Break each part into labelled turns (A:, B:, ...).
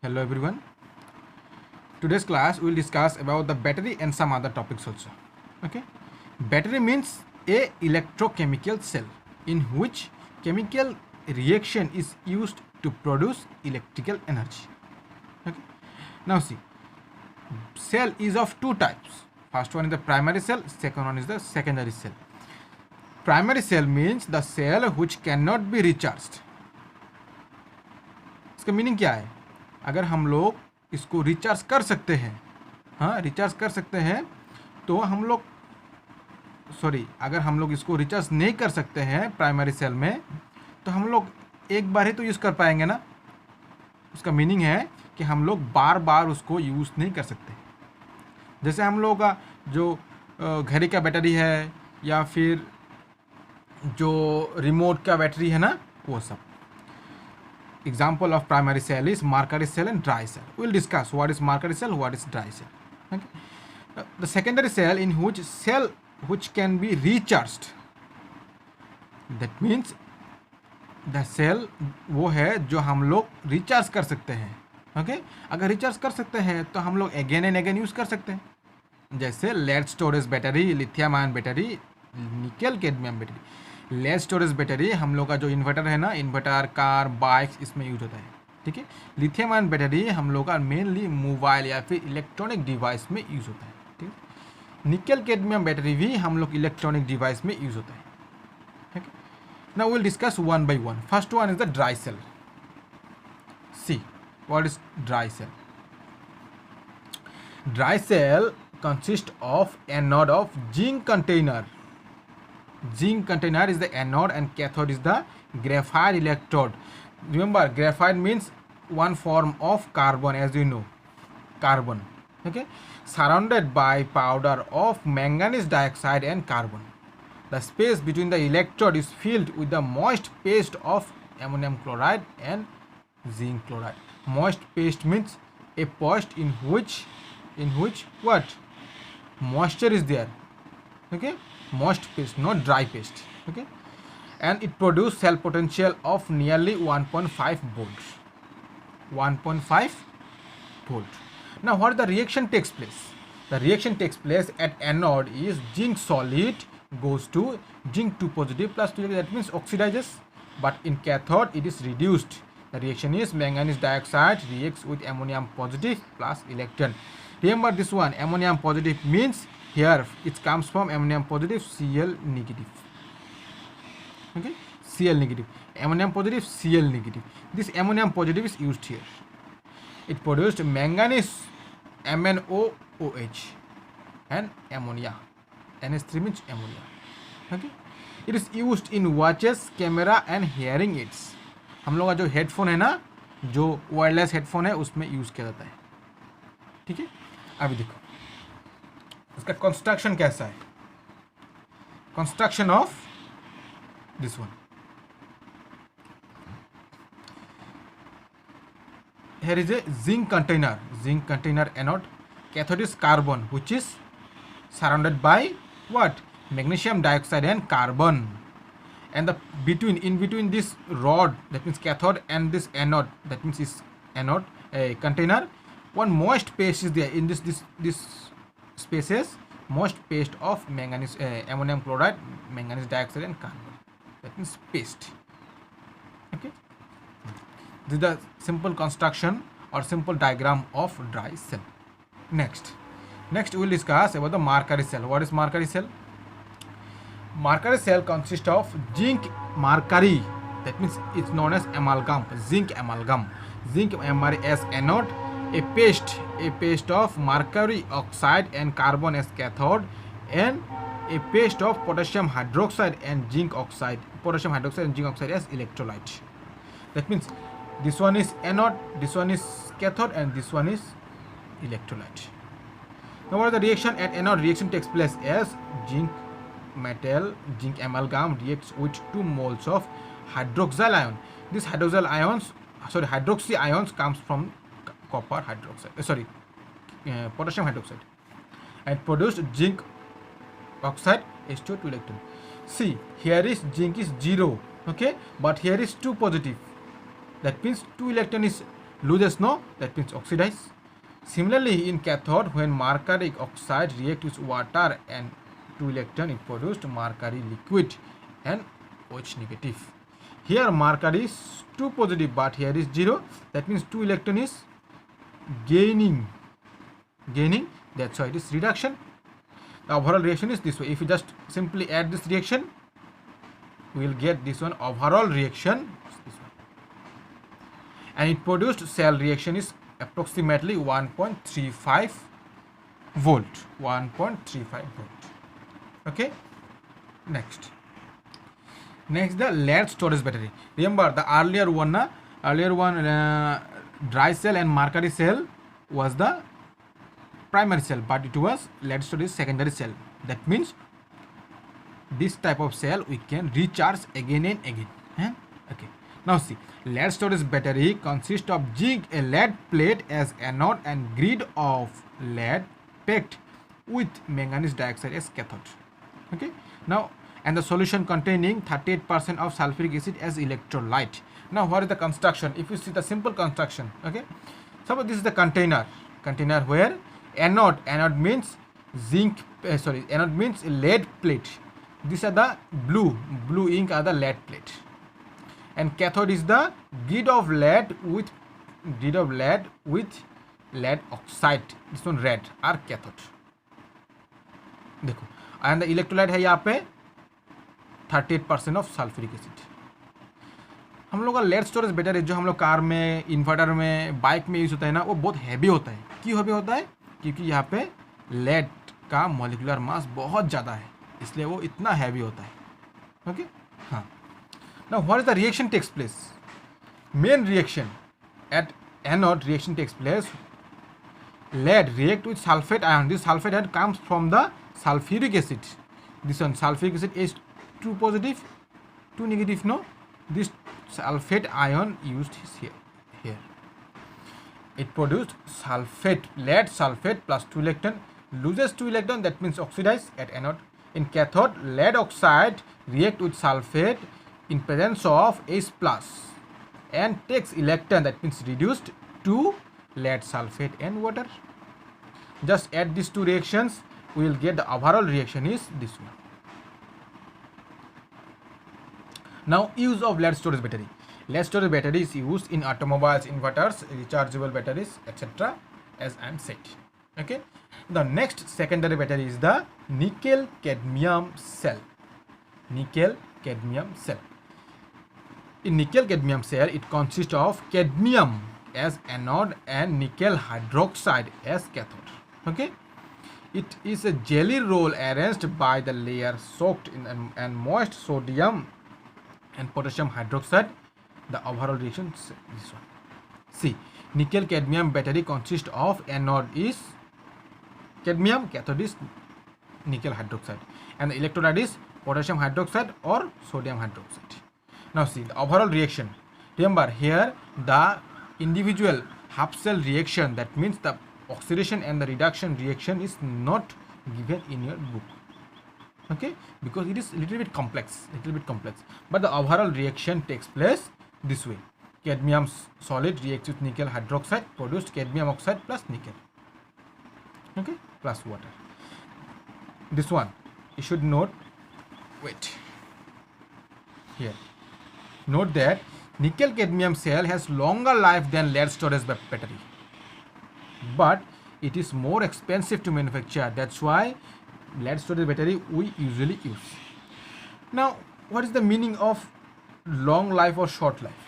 A: Hello everyone. Today's class we will discuss about the battery and some other topics also. Okay. Battery means a electrochemical cell in which chemical reaction is used to produce electrical energy. Okay. Now see, cell is of two types. First one is the primary cell, second one is the secondary cell. Primary cell means the cell which cannot be recharged. इसका meaning क्या है? अगर हम लोग इसको recharge कर सकते हैं, हाँ रिचार्ज कर सकते हैं, तो हम लोग अगर हम लोग इसको रिचार्ज नहीं कर सकते हैं प्राइमरी सेल में, तो हम लोग एक बार ही तो यूज़ कर पाएंगे ना. उसका मीनिंग है कि हम लोग बार बार उसको यूज़ नहीं कर सकते. जैसे हम लोग का जो घड़ी का बैटरी है या फिर जो रिमोट का बैटरी है ना, वो सब. Example of primary cell is Mercalli cell and dry cell. We will discuss what is Mercalli cell, what is dry cell. Okay. The secondary cell in which can be recharged. That means the cell वो है जो हम लोग recharge कर सकते हैं. Okay अगर recharge कर सकते हैं तो हम लोग अगेन एंड अगेन यूज़ कर सकते हैं. जैसे lead storage battery, lithium ion battery, nickel cadmium battery. Lead storage battery हम लोग का जो इन्वर्टर है ना, इन्वर्टर, कार, बाइक्स, इसमें यूज होता है. ठीक है. लिथियम आयन बैटरी हम लोग का मेनली मोबाइल या फिर इलेक्ट्रॉनिक डिवाइस में यूज़ होता है. ठीक है. निकल कैडमियम बैटरी भी हम लोग इलेक्ट्रॉनिक डिवाइस में यूज़ होता है. ठीक है. Now will discuss one by one. First one is the dry cell. See what is dry cell. Dry cell consist of anode of zinc container. Zinc container is the anode and cathode is the graphite electrode. Remember, graphite means one form of carbon, as you know, carbon. Okay, surrounded by powder of manganese dioxide and carbon. The space between the electrode is filled with the moist paste of ammonium chloride and zinc chloride. Moist paste means a paste in which what moisture is there. Okay, moist paste, not dry paste. Okay, and it produces cell potential of nearly 1.5 volts. 1.5 volt. Now what the reaction takes place? The reaction takes place at anode is zinc solid goes to zinc 2 positive plus 2, that means oxidizes, but in cathode it is reduced. The reaction is manganese dioxide reacts with ammonium positive plus electron. Remember this one, ammonium positive means here it comes from ammonium positive, Cl negative. Okay, Cl negative, ammonium positive, Cl negative. This ammonium positive is used here. It produced manganese, MnOOH, and ammonia. NH3 means ammonia. Okay, it is used in watches, camera and hearing aids. हम लोग का जो headphone है ना, जो wireless headphone है, उसमें use किया जाता है. ठीक है. अभी देखो इसका कंस्ट्रक्शन कैसा है. Construction of this one. here is a zinc container anode. Cathode is carbon, which is surrounded by what? Magnesium dioxide and carbon. And in between this rod, that means cathode, and this anode, that means is anode, a container, one moist paste is there. In this spaces, moist paste of manganese, ammonium chloride, manganese dioxide and carbon, that means paste. Okay, this is the simple construction or simple diagram of dry cell. Next we will discuss about the Mercalli cell. What is Mercalli cell? Mercalli cell consists of zinc mercury, that means it's known as amalgam, zinc amalgam, zinc as anode, a paste of mercury oxide and carbon as cathode, and a paste of potassium hydroxide and zinc oxide, as electrolyte. That means this one is anode, this one is cathode, and this one is electrolyte. Now what is the reaction at anode? Reaction takes place as zinc amalgam reacts with 2 moles of hydroxyl ion. This hydroxy ions comes from copper hydroxide, potassium hydroxide, and produced zinc oxide H2 electron. See, here is zinc is 0, okay, but here is 2 positive. That means 2 electron is loses, no, that means oxidize. Similarly, in cathode, when mercury oxide react with water and 2 electron, it produced mercury liquid and OH negative. Here mercury is 2 positive, but here is 0. That means 2 electron is gaining. That's why it is reduction. The overall reaction is this way. If you just simply add this reaction, we will get this one, overall reaction, this one. And it produced cell reaction is approximately 1.35 volt. 1.35 volt. Okay. Next, the lead storage battery. Remember the earlier one, dry cell and mercury cell was the primary cell, but it was lead storage secondary cell. That means this type of cell we can recharge again and again. Okay. Now see, lead storage battery consists of zinc, a lead plate as anode, and grid of lead packed with manganese dioxide as cathode. Okay. Now, and the solution containing 38% of sulfuric acid as electrolyte. Now, what is the construction? If you see the simple construction, okay. Suppose this is the container where anode means zinc. Anode means lead plate. These are the blue ink are the lead plate, and cathode is the grid of lead with lead oxide. This one red are cathode. देखो, and the electrolyte है यहाँ पे 38% of sulphuric acid. हम लोग का lead storage battery जो हम लोग कार में, इन्वर्टर में, बाइक में यूज़ होता है ना, वो बहुत हैवी होता है. क्यों हैवी होता है? क्योंकि यहाँ पे लेड का मॉलिक्यूलर मास बहुत ज़्यादा है, इसलिए वो इतना हैवी होता है. ओके. हाँ. Now what is the reaction takes place? Main reaction at anode reaction takes place. Lead react with sulfate ion. This sulfate ion comes from the sulfuric acid. This one sulfuric acid is 2 positive, 2 negative. No, this sulfate ion used is here. It produced sulfate, lead sulfate plus 2 electron, loses 2 electron. That means oxidize at anode. In cathode, lead oxide react with sulfate in presence of H plus and takes electron. That means reduced to lead sulfate and water. Just add these two reactions, we will get the overall reaction is this one. Now, use of lead storage battery. Lead storage battery is used in automobiles, inverters, rechargeable batteries, etc. as I am said. Okay. The next secondary battery is the nickel cadmium cell. Nickel cadmium cell. In nickel cadmium cell, it consists of cadmium as anode and nickel hydroxide as cathode. Okay. It is a jelly roll arranged by the layer soaked in and moist sodium and potassium hydroxide. The overall reaction is this one. See, nickel cadmium battery consists of anode is cadmium, cathode is nickel hydroxide, and the electrolyte is potassium hydroxide or sodium hydroxide. Now see the overall reaction. Remember here the individual half cell reaction, that means the oxidation and the reduction reaction is not given in your book. Okay, because it is little bit complex, but the overall reaction takes place this way. Cadmium solid reacts with nickel hydroxide, produced cadmium oxide plus nickel, okay, plus water. This one you should note. Wait, here note that nickel cadmium cell has longer life than lead storage battery, but it is more expensive to manufacture. That's why lead storage battery we usually use. Now, what is the meaning of long life or short life?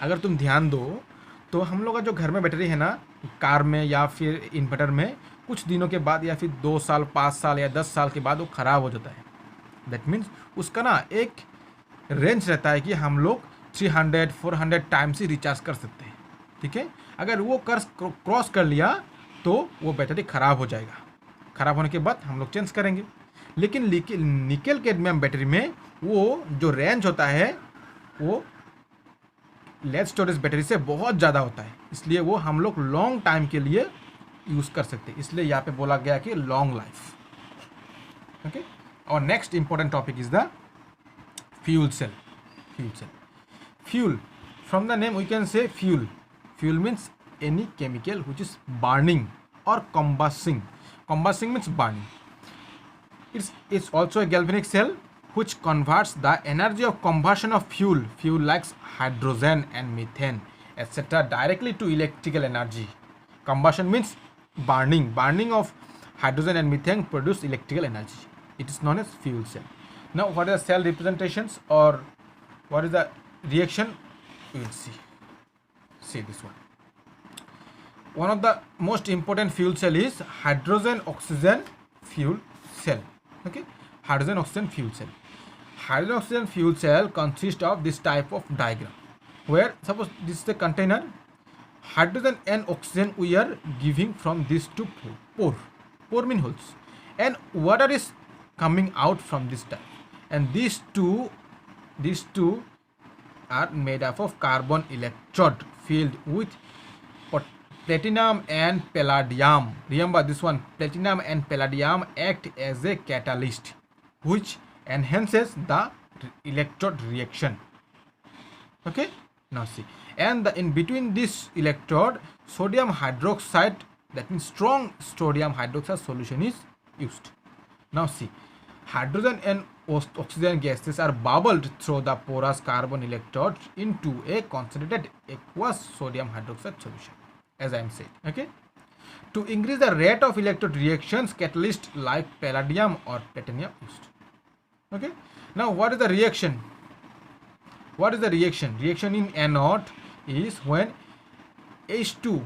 A: अगर तुम ध्यान दो तो हम लोग का जो घर में बैटरी है ना, कार में या फिर इन्वर्टर में, कुछ दिनों के बाद या फिर 2 साल, 5 साल या 10 साल के बाद वो ख़राब हो जाता है. दैट मीन्स उसका ना एक रेंज रहता है कि हम लोग 300-400 टाइम्स ही रिचार्ज कर सकते हैं. ठीक है. अगर वो क्रॉस कर लिया तो वो बैटरी ख़राब हो जाएगा. ख़राब होने के बाद हम लोग चेंज करेंगे. लेकिन निकल कैडमियम बैटरी में वो जो रेंज होता है वो लेड स्टोरेज बैटरी से बहुत ज़्यादा होता है, इसलिए वो हम लोग लॉन्ग टाइम के लिए यूज़ कर सकते हैं. इसलिए यहाँ पे बोला गया कि लॉन्ग लाइफ. ओके. और next important topic is the fuel cell. Fuel from the name we can say fuel. Fuel means any chemical which is burning or combusting. Combusting means burning. It's also a galvanic cell which converts the energy of combustion of fuel like hydrogen and methane, etc., directly to electrical energy. Combustion means burning of hydrogen and methane produce electrical energy. It is known as fuel cell. Now, what are the cell representations or what is the reaction? We will see this one. One of the most important fuel cell is hydrogen oxygen fuel cell. Okay, hydrogen oxygen fuel cell. Hydrogen oxygen fuel cell consists of this type of diagram, where suppose this is the container. Hydrogen and oxygen we are giving from these two pore mean holes, and water is coming out from this type, and these two are made up of carbon electrode filled with platinum and palladium. Remember this one, platinum and palladium act as a catalyst which enhances the electrode reaction. Okay, now see, and in between this electrode, sodium hydroxide, that means strong sodium hydroxide solution is used. Now see, hydrogen and oxygen gases are bubbled through the porous carbon electrode into a concentrated aqueous sodium hydroxide solution, as I am saying. Okay, to increase the rate of electrode reactions, catalysts like palladium or platinum used. Okay, now what is the reaction? What is the reaction? Reaction in anode is when H2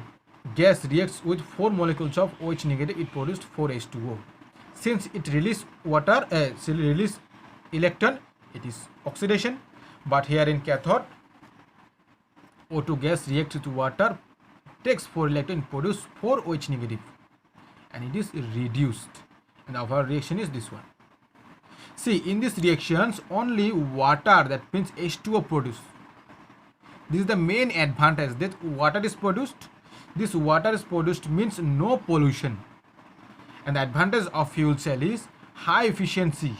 A: gas reacts with 4 molecules of OH negative, it produced 4H2O. Since it release water, release electron, it is oxidation. But here in cathode, O2 gas reacts with water, takes 4 electron, produce 4 OH negative, and it is reduced. And our reaction is this one. See, in these reactions, only water, that means H2O produced. This is the main advantage, that water is produced. This water is produced means no pollution. And the advantage of fuel cell is high efficiency,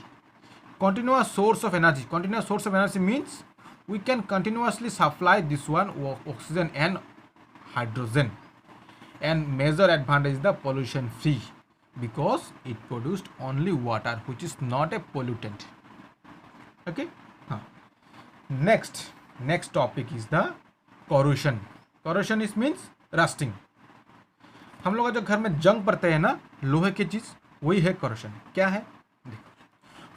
A: continuous source of energy. Continuous source of energy means we can continuously supply this one oxygen and hydrogen. And major advantage is the pollution free, because it produced only water, which is not a pollutant. Okay, next topic is the corrosion. Corrosion is means rusting. हम लोग का जो घर में जंग पड़ते हैं ना लोहे की चीज, वही है corrosion. क्या है देखो,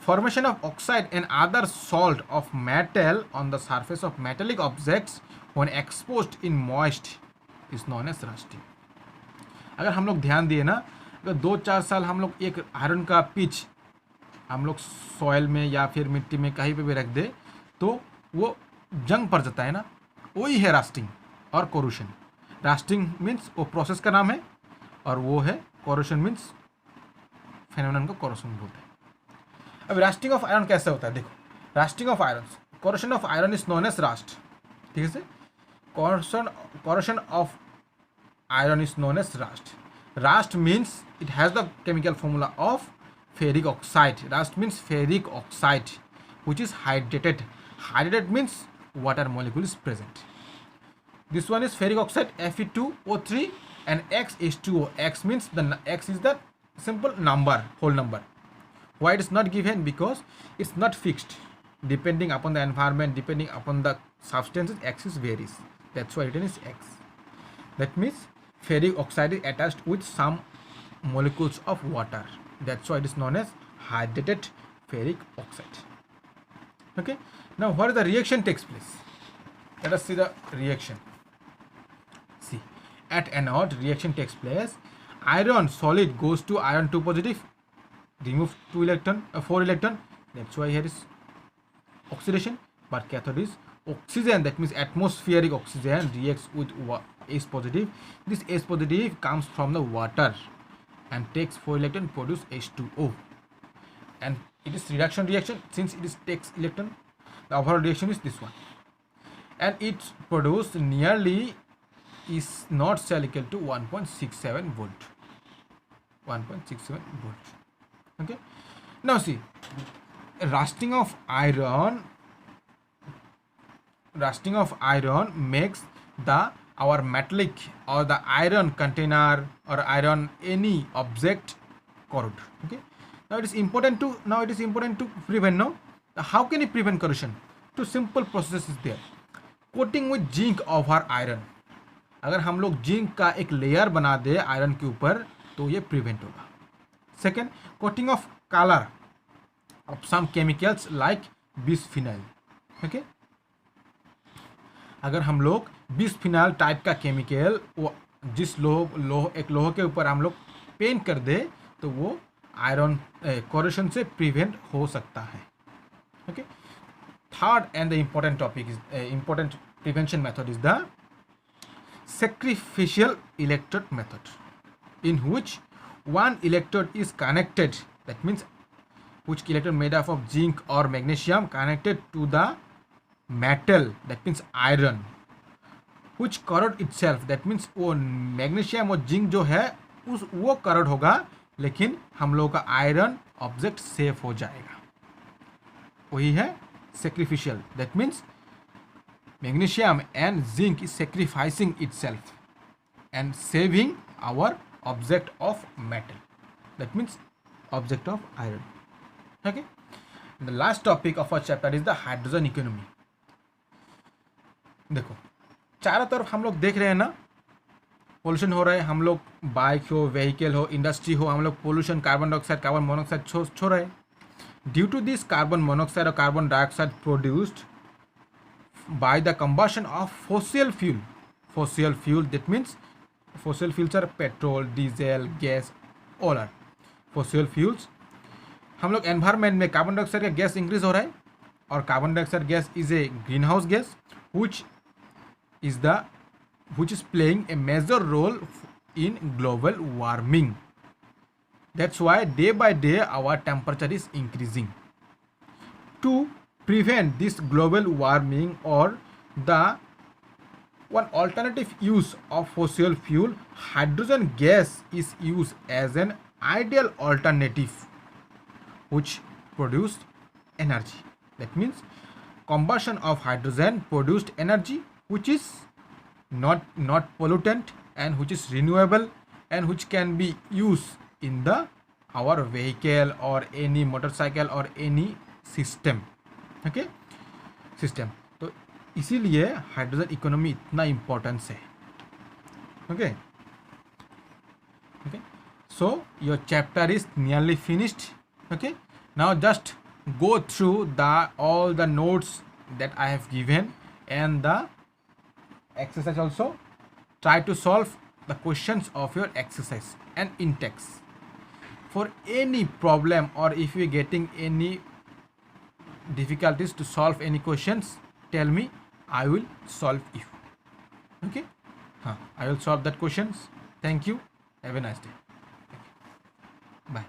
A: formation of oxide and other salt of metal on the surface of metallic objects when exposed in moist is known as rusting. अगर हम लोग ध्यान दिए ना, अगर 2-4 साल हम लोग एक आयरन का पिच हम लोग सॉइल में या फिर मिट्टी में कहीं पे भी रख दे तो वो जंग पड़ जाता है ना, वही है रस्टिंग और कोरोशन. रस्टिंग मीन्स वो प्रोसेस का नाम है, और वो है कोरोशन मीन्स फेनोमेनन को कोरोशन बोलते हैं. अब रस्टिंग ऑफ आयरन कैसे होता है देखो. Rusting of iron, corrosion of iron is known as rust. ठीक है, corrosion of iron is known as rust. Rust means it has the chemical formula of ferric oxide. Rust means ferric oxide which is hydrated. Hydrated means water molecule is present. This one is ferric oxide Fe2O3 and X means X is the simple number, whole number. Why it is not given? Because it's not fixed. Depending upon the environment, depending upon the substances, X is varies. That's why written is X. That means ferric oxide is attached with some molecules of water. That's why it is known as hydrated ferric oxide. Okay, now what is the reaction takes place? Let us see the reaction. See, at anode reaction takes place. Iron solid goes to iron 2 positive, remove 4 electron. That's why here is oxidation. But cathode is oxygen, that means atmospheric oxygen reacts with H positive. This H positive comes from the water and takes 4 electron, produce H2O, and it is reduction reaction. Since it is takes electron, the overall reaction is this one, and it produce nearly is not cell equal to 1.67 volt. 1.67 volt. Okay, now see, rusting of iron makes the our metallic or the iron container or iron any object corrode. Okay, now it is important to prevent. Now how can you prevent corrosion? Two simple processes is there. Coating with zinc over iron, अगर हम लोग zinc का एक layer बना दे iron के ऊपर तो ये प्रिवेंट होगा. Second, coating of colour of some chemicals like bisphenyl. Okay, अगर हम लोग बिस्फिनाइल टाइप का केमिकल वो जिस एक लोहे के ऊपर हम लोग पेंट कर दे तो वो आयरन कोरोशन से प्रिवेंट हो सकता है. Okay, third and the important topic is important prevention method is the sacrificial electrode method, in which one electrode is connected, that means which electrode made up of zinc or magnesium connected to the metal, that means iron, which corrode itself, that means वो magnesium और zinc जो है वो corrode होगा लेकिन हम लोगों का आयरन ऑब्जेक्ट सेफ हो जाएगा. वही है sacrificial, that means magnesium and zinc is sacrificing itself and saving our object of metal, that means object of iron. Okay, and the last topic of our chapter is the hydrogen economy. देखो चारों तरफ हम लोग देख रहे हैं ना, pollution हो रहा है. हम लोग बाइक हो, व्हीकल हो, इंडस्ट्री हो, हम लोग pollution carbon dioxide carbon monoxide छोड़ रहे हैं. Due to this carbon monoxide or carbon dioxide produced by the combustion of fossil fuel, that means fossil fuels are petrol, diesel, gas, all are fossil fuels. हम लोग environment में carbon dioxide का gas increase हो रहा है और carbon dioxide gas is a green house gas which is playing a major role in global warming. That's why day by day our temperature is increasing. To prevent this global warming or the one alternative use of fossil fuel, hydrogen gas is used as an ideal alternative which produce energy. That means combustion of hydrogen produced energy which is not pollutant and which is renewable and which can be used in the our vehicle or any motorcycle or any system. Okay, system. तो इसीलिए hydrogen economy इतना importance है. Okay okay, so your chapter is nearly finished. Okay, now just go through all the notes that I have given and the exercise also. Try to solve the questions of your exercise and in text. For any problem or if you are getting any difficulties to solve any questions, tell me, I will solve you. Okay, I will solve that questions. Thank you, have a nice day. Bye.